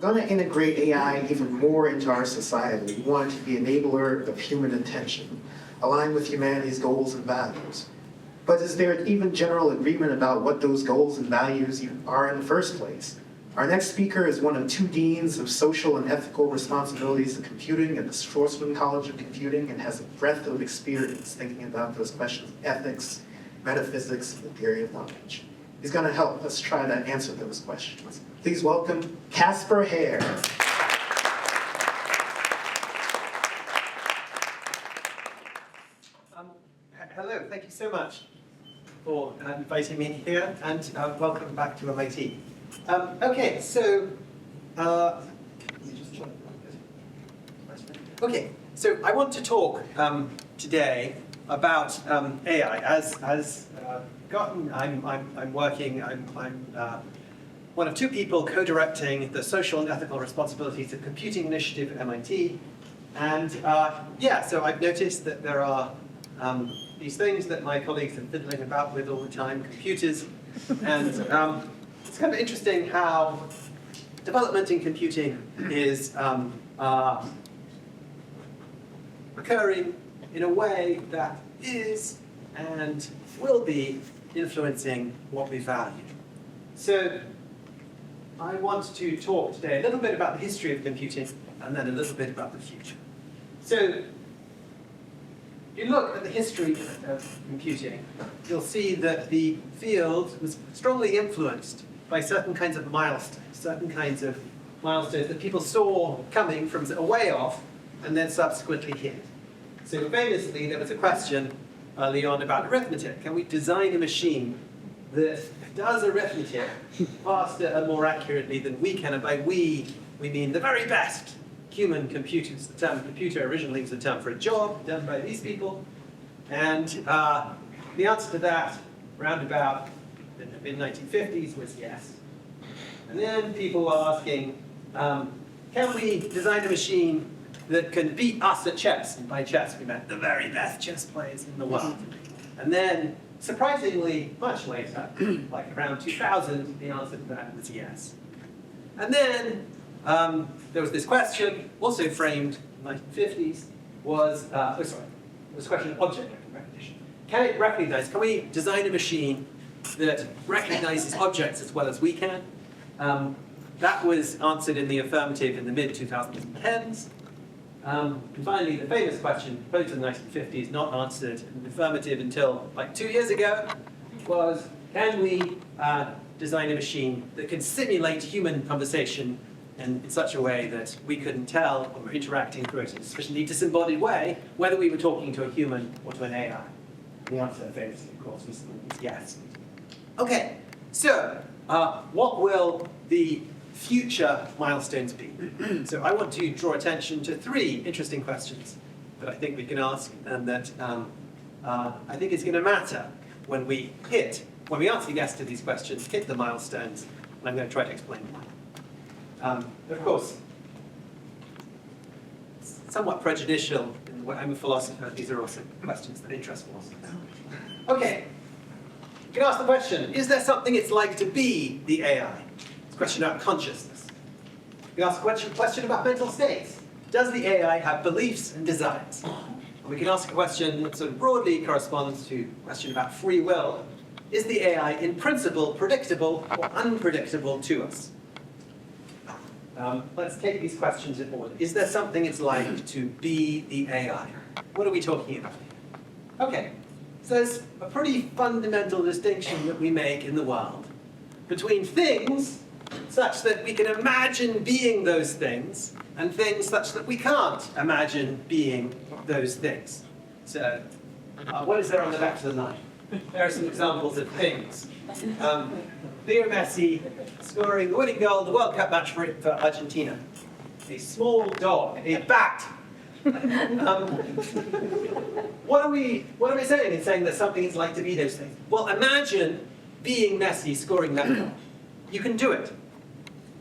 going to integrate AI even more into our society. We want it to be an enabler of human attention, aligned with humanity's goals and values. But is there even general agreement about what those goals and values even are in the first place? Our next speaker is one of 2 deans of social and ethical responsibilities of computing at the Schwarzman College of Computing and has a breadth of experience thinking about those questions of ethics, metaphysics, and the theory of knowledge. He's going to help us try to answer those questions. Please welcome Caspar Hare. Hello, thank you so much for inviting me here, and welcome back to MIT. Okay, so I want to talk today about AI. As gotten, I'm working. I'm one of 2 people co-directing the Social and Ethical Responsibilities of Computing Initiative at MIT, and so I've noticed that there are these things that my colleagues are fiddling about with all the time, computers, and it's kind of interesting how development in computing is occurring in a way that is and will be influencing what we value. So I want to talk today a little bit about the history of computing and then a little bit about the future. So if you look at the history of computing, you'll see that the field was strongly influenced by certain kinds of milestones that people saw coming from a way off and then subsequently hit. So famously, there was a question early on about arithmetic. Can we design a machine that does arithmetic faster and more accurately than we can? And by we mean the very best human computers. The term computer originally was a term for a job done by these people. And the answer to that, around about the mid-1950s, was yes. And then people were asking, can we design a machine that can beat us at chess? And by chess, we meant the very best chess players in the world. And then, surprisingly, much later, like around 2000, the answer to that was yes. And then there was this question, also framed in the 1950s, was a question of object recognition. Can we design a machine that recognizes objects as well as we can? That was answered in the affirmative in the mid-2010s. And finally, the famous question, posed in the 1950s, not answered in the affirmative until like 2 years ago, was, can we design a machine that can simulate human conversation in such a way that we couldn't tell when we're interacting through it in a sufficiently disembodied way whether we were talking to a human or to an AI? The answer, famously, of course, was yes. Okay, so what will the future milestones be? So I want to draw attention to 3 interesting questions that I think we can ask and that I think is going to matter when we answer yes to these questions, hit the milestones, and I'm going to try to explain why. Of course, somewhat prejudicial in the way I'm a philosopher, these are also questions that interest philosophers. Okay, you can ask the question, is there something it's like to be the AI? It's a question about consciousness. You can ask a question about mental states. Does the AI have beliefs and desires? And we can ask a question that sort of broadly corresponds to a question about free will. Is the AI in principle predictable or unpredictable to us? Let's take these questions in order. Is there something it's like to be the AI? What are we talking about? Okay, so there's a pretty fundamental distinction that we make in the world between things such that we can imagine being those things and things such that we can't imagine being those things. So, what is there on the left of the line? There are some examples of things. Leo Messi scoring the winning goal in the World Cup match for Argentina. A small dog, a bat. What are we saying in saying that something is like to be those things? Well, imagine being Messi scoring that goal. You can do it.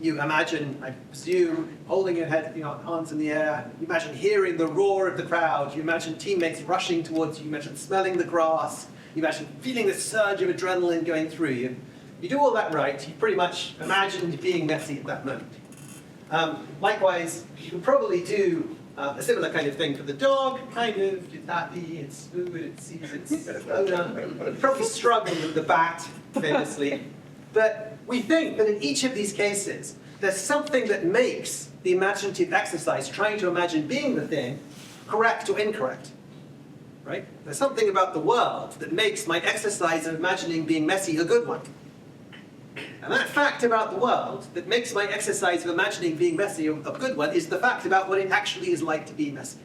You imagine, I presume, holding your head, arms in the air. You imagine hearing the roar of the crowd. You imagine teammates rushing towards you. You imagine smelling the grass. You imagine feeling the surge of adrenaline going through you. You do all that right, you pretty much imagined being Messi at that moment. Likewise, you can probably do a similar kind of thing for the dog, kind of. It's happy, it's food, it sees its owner. You probably struggle with the bat, famously. But we think that in each of these cases, there's something that makes the imaginative exercise, trying to imagine being the thing, correct or incorrect. Right? There's something about the world that makes my exercise of imagining being messy a good one. And that fact about the world that makes my exercise of imagining being messy a good one is the fact about what it actually is like to be messy.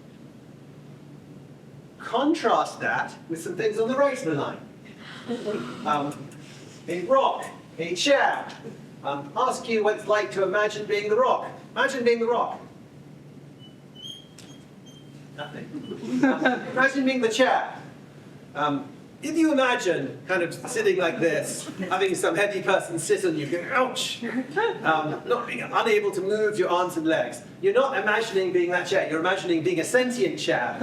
Contrast that with some things on the right of the line. A rock, a chair. Ask you what it's like to imagine being the rock. Imagine being the rock. Nothing. Imagine being the chair. If you imagine kind of sitting like this, having some heavy person sit on you, going, ouch, not being unable to move your arms and legs, you're not imagining being that chair, you're imagining being a sentient chair,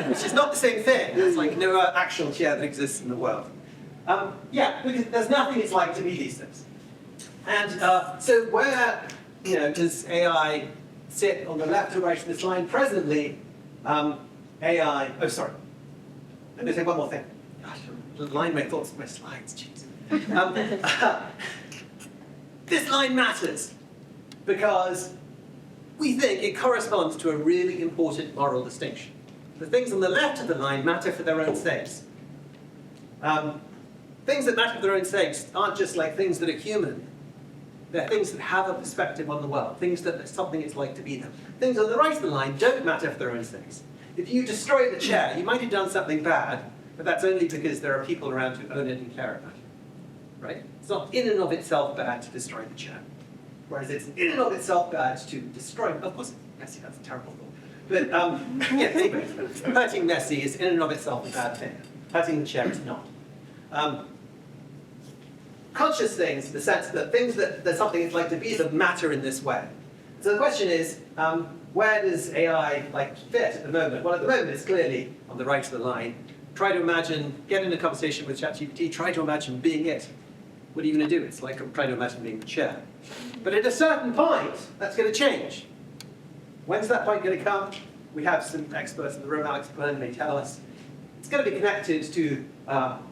which is not the same thing. There's like no actual chair that exists in the world. Yeah, because there's nothing it's like to be these things. And so where does AI sit on the left or right of this line presently? AI, oh sorry, let me say one more thing. Gosh, the line my thoughts of my slides, jeez. This line matters because we think it corresponds to a really important moral distinction. The things on the left of the line matter for their own sakes. Things that matter for their own sakes aren't just like things that are human. They're things that have a perspective on the world, things that there's something it's like to be them. Things on the right of the line don't matter for their own sakes. If you destroy the chair, you might have done something bad, but that's only because there are people around who own it and care about it. Right? It's not in and of itself bad to destroy the chair. Whereas it's in and of itself bad to destroy, of course, messy, that's a terrible thought. But yeah, anyway, hurting messy is in and of itself a bad thing. Hurting the chair is not. Conscious things, in the sense that things that there's something it's like to be that matter in this way. So the question is, where does AI fit at the moment? Well, at the moment it's clearly on the right of the line. Try to imagine, get in a conversation with ChatGPT, try to imagine being it. What are you going to do? It's like trying to imagine being the chair. But at a certain point, that's going to change. When's that point going to come? We have some experts in the room, Alex Byrne may tell us. It's going to be connected to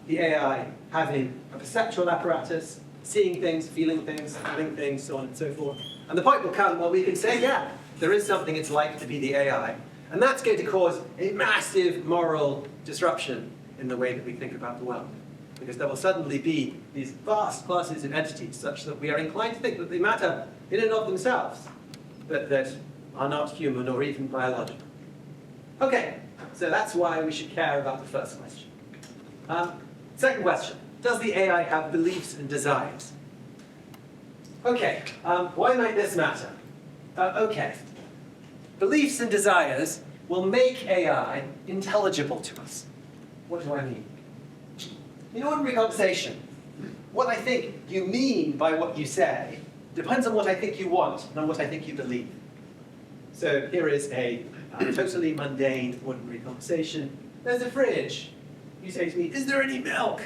the AI having a perceptual apparatus, seeing things, feeling things, having things, so on and so forth. And the point will come where we can say, yeah, there is something it's like to be the AI. And that's going to cause a massive moral disruption in the way that we think about the world. Because there will suddenly be these vast classes of entities such that we are inclined to think that they matter in and of themselves, but that are not human or even biological. Okay, so that's why we should care about the first question. Second question, does the AI have beliefs and desires? Okay, why might this matter? Okay, beliefs and desires will make AI intelligible to us. What do I mean? In ordinary conversation, what I think you mean by what you say depends on what I think you want, not what I think you believe. So here is a totally mundane, ordinary conversation. There's a fridge. You say to me, is there any milk?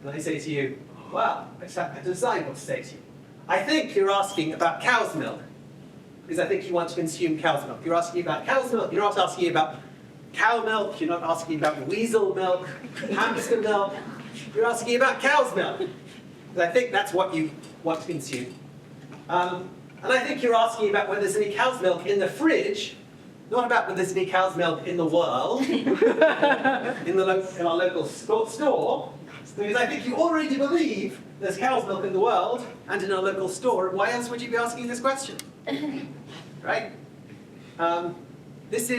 And I say to you, well, I have to decide what to say to you. I think you're asking about cow's milk, because I think you want to consume cow's milk. You're asking about cow's milk, you're not asking about cow milk, you're not asking about weasel milk, hamster milk. You're asking about cow's milk. Because I think that's what you want to consume. And I think you're asking about whether there's any cow's milk in the fridge, not about whether there's any cow's milk in the world, in our local store, because I think you already believe there's cow's milk in the world and in our local store. Why else would you be asking this question? Right? This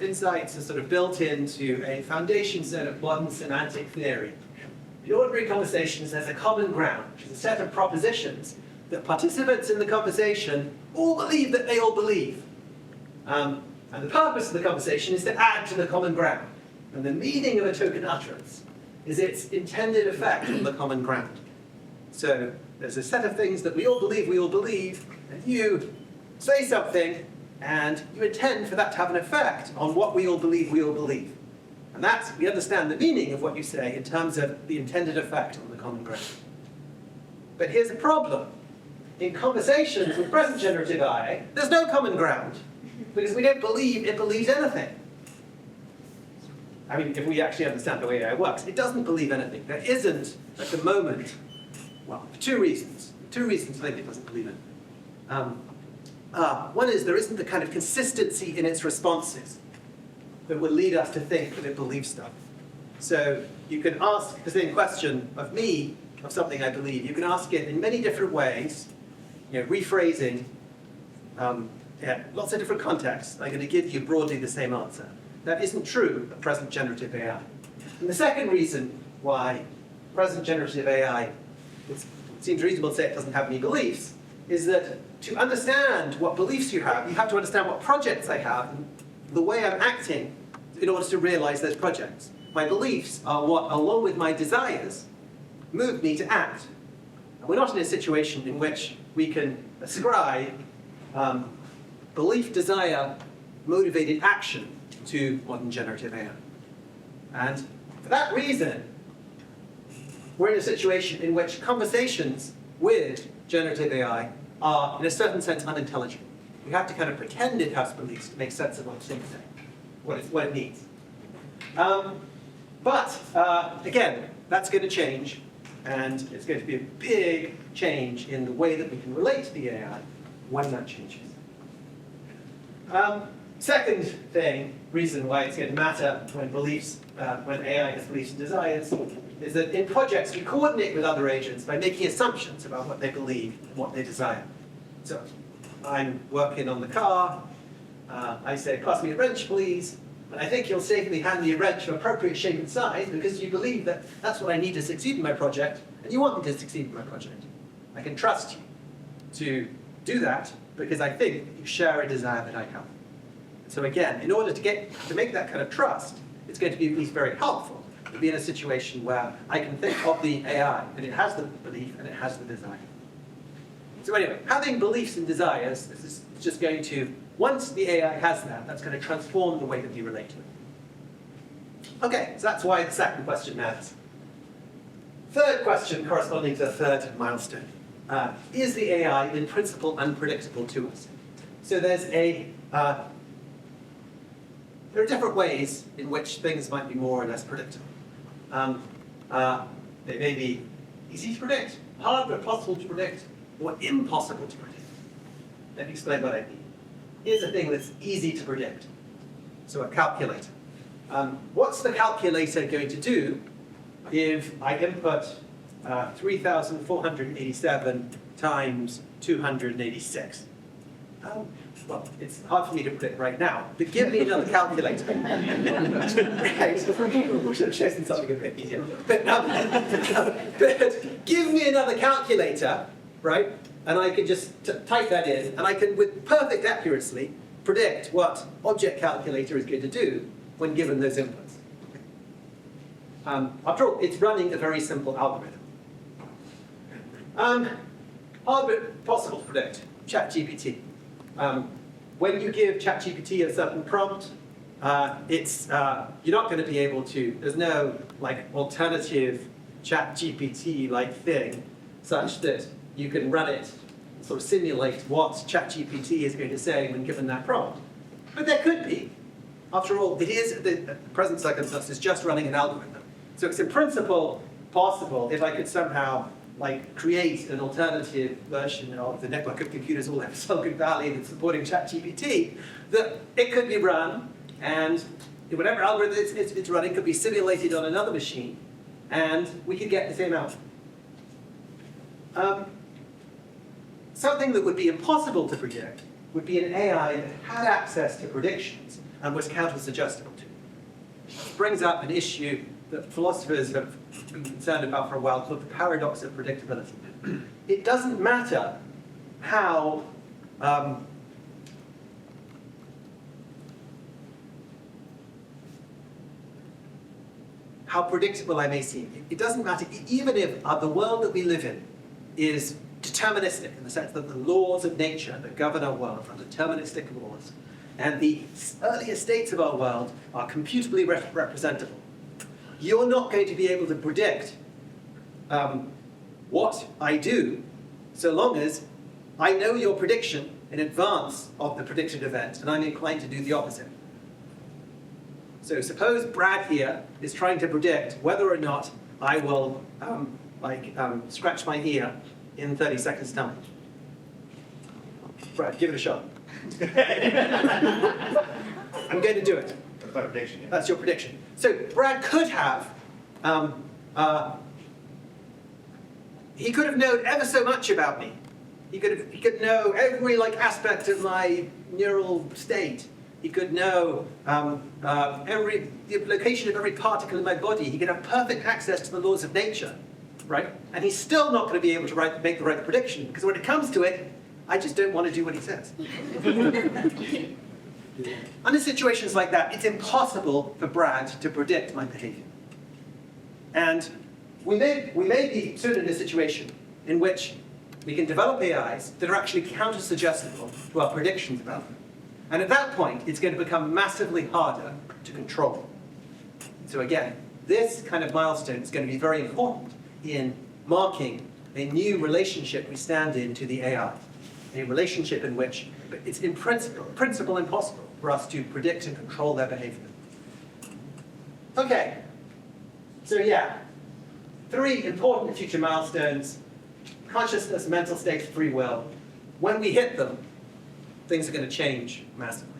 insights are sort of built into a foundation set of modern semantic theory. In ordinary conversations, there's a common ground, which is a set of propositions that participants in the conversation all believe that they all believe. And the purpose of the conversation is to add to the common ground. And the meaning of a token utterance is its intended effect on the common ground. So there's a set of things that we all believe, and you say something, and you intend for that to have an effect on what we all believe. And that's, we understand the meaning of what you say in terms of the intended effect on the common ground. But here's a problem. in conversations with present generative AI, there's no common ground, because we don't believe it believes anything. I mean, if we actually understand the way AI works, it doesn't believe anything. There isn't, at the moment, well, for two reasons. Two reasons I think it doesn't believe it. One is there isn't the kind of consistency in its responses that would lead us to think that it believes stuff. So you can ask the same question of me, of something I believe. You can ask it in many different ways, rephrasing, lots of different contexts. I'm going to give you broadly the same answer. That isn't true of present generative AI. And the second reason why present generative AI, it seems reasonable to say it doesn't have any beliefs, is that to understand what beliefs you have to understand what projects I have, and the way I'm acting in order to realize those projects. My beliefs are what, along with my desires, move me to act. And we're not in a situation in which we can ascribe belief, desire, motivated action to modern generative AI. And for that reason, we're in a situation in which conversations with generative AI are, in a certain sense, unintelligible. We have to kind of pretend it has beliefs to make sense of what it's saying, what it needs. But again, that's going to change, and it's going to be a big change in the way that we can relate to the AI when that changes. Second reason why it's going to matter when AI has beliefs and desires, is that in projects we coordinate with other agents by making assumptions about what they believe and what they desire. So I'm working on the car, I say, pass me a wrench, please. And I think you'll safely hand me a wrench of appropriate shape and size because you believe that that's what I need to succeed in my project, and you want me to succeed in my project. I can trust you to do that because I think that you share a desire that I have. So again, in order to make that kind of trust, it's going to be at least very helpful to be in a situation where I can think of the AI, and it has the belief and it has the desire. So anyway, having beliefs and desires, this is just going to, once the AI has that, that's going to transform the way that we relate to it. Okay, so that's why the second question matters. Third question, corresponding to the third milestone. Is the AI in principle unpredictable to us? So there are different ways in which things might be more or less predictable. They may be easy to predict, hard but possible to predict, or impossible to predict. Let me explain what I mean. Here's a thing that's easy to predict. So a calculator. What's the calculator going to do if I input 3,487 times 286? Well, it's hard for me to predict right now, but give me another calculator. Right. We should have chosen something a bit easier. But give me another calculator, right? And I can just type that in, and I can, with perfect accuracy, predict what object calculator is going to do when given those inputs. After all, it's running a very simple algorithm. Hard but possible to predict. ChatGPT. When you give ChatGPT a certain prompt, you're not going to be able to. There's no alternative ChatGPT thing, such that you can run it, sort of simulate what ChatGPT is going to say when given that prompt. But there could be. After all, it is the present circumstances just running an algorithm. So it's in principle possible if I could somehow create an alternative version of the network of computers all over Silicon Valley that's supporting ChatGPT, that it could be run, and whatever algorithm it's running could be simulated on another machine, and we could get the same outcome. Something that would be impossible to predict would be an AI that had access to predictions and was counter-suggestible to. This brings up an issue that philosophers have been concerned about for a while called the paradox of predictability. It doesn't matter how predictable I may seem. It doesn't matter, even if the world that we live in is deterministic in the sense that the laws of nature that govern our world are deterministic laws, and the earlier states of our world are computably representable. You're not going to be able to predict what I do so long as I know your prediction in advance of the predicted event, and I'm inclined to do the opposite. So suppose Brad here is trying to predict whether or not I will scratch my ear in 30 seconds' time. Brad, give it a shot. I'm going to do it. That's my prediction. Yeah. That's your prediction. So Brad could have, he could have known ever so much about me. He could know every aspect of my neural state. He could know the location of every particle in my body. He could have perfect access to the laws of nature, right? And he's still not going to be able to make the right prediction, because when it comes to it, I just don't want to do what he says. Under situations like that, it's impossible for Brad to predict my behavior. And we may be soon in a situation in which we can develop AIs that are actually counter-suggestible to our predictions about them. And at that point, it's going to become massively harder to control. So again, this kind of milestone is going to be very important in marking a new relationship we stand in to the AI. A relationship in which it's in principle impossible for us to predict and control their behavior. Okay, so yeah, 3 important future milestones: consciousness, mental state, free will. When we hit them, things are going to change massively.